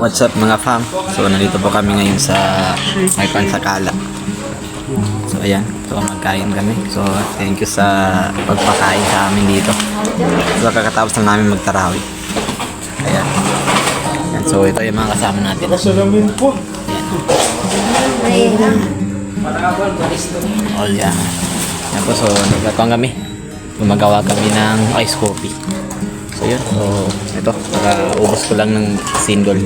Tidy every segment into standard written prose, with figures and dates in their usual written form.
What's up mga fam? So nandito po kami ngayon sa may pansakala. So ayan, so magkain kami. So thank you sa pagpakain sa amin dito. So kakatapos na namin magtarawi. Ayan. Ayan. So ito yung mga kasama natin. Kasalamin po. Ayan. All yan. Ayan po, so nagkatawang kami. Gumagawa kami ng ice coffee. So yun, so ito, ubos ko lang ng single.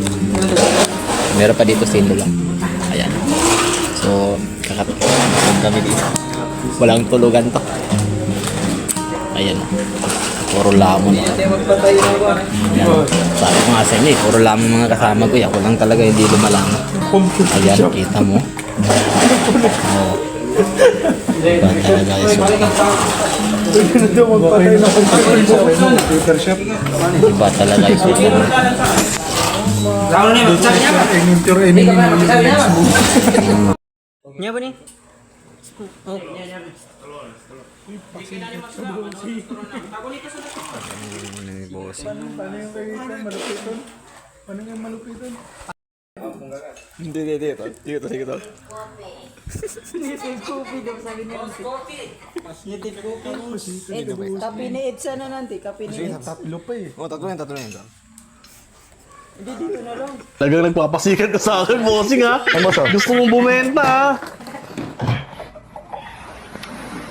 Meron pa dito single lang. Ayan. So, kakatulog kami dito. Walang tulugan to. Ayan. Puro lamon. Ayan. Sabi ko nga sa inyo, puro lamon mga kasama ko. Ako lang talaga hindi lumalamon. Ayan, kita mo. Oh. Ba talaga yung Pwede na daw magpatay na computer shop. iba talaga yung sulit. Nya ba ni? Oh. Paano yung kagitan? Malupiton? Paano yung malupiton? Hindi. Dito. Kape ni Edsa na nanti, kape ni Edsa. Tatlo pa eh. Oh, tatlo yan. Hindi dito na lang. Talagang nagpapasikat ka sa akin, bossing ha. Gusto mong bumenta ha.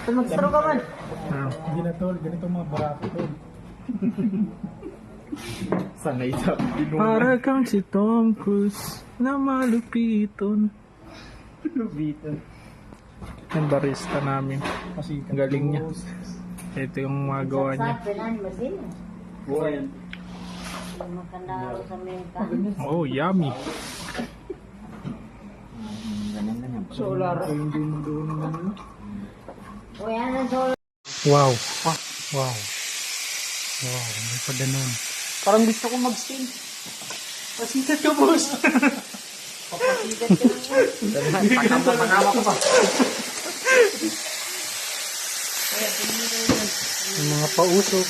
Magtaro ka man. Hindi na tol, ganito mga barato tol. Sanay sa Para kang si Tom Cruise na malupiton. Yung barista namin. Kasi ang galing niya. Ito yung magawa niya. Oh, yummy. Solar. Wow. Wow. Wow, may pa ganun. Parang gusto ko mag-steam. Pasikat ka, boss. Papasikat ka na. Pagkama ko pa. Yung mga pausok.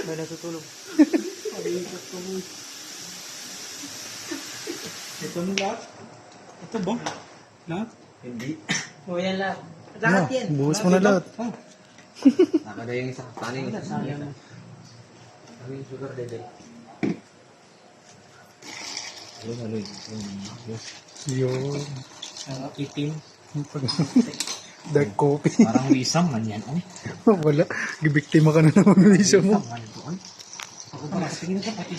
May natutulog. Ito na lahat? Ito ba? Lahat? Hindi. O yan lang. Lahat yan. Buhos mo na lahat. Nakada yung isa. Paano yung isa? Ano yung sugar, Dede? Ano Yun. Itim. Dark coffee. Parang wisang man yan. Ay, Wala. Gibiktima ka na naman ng isa mo. ano doon? Ako ba? Tingin ka pati.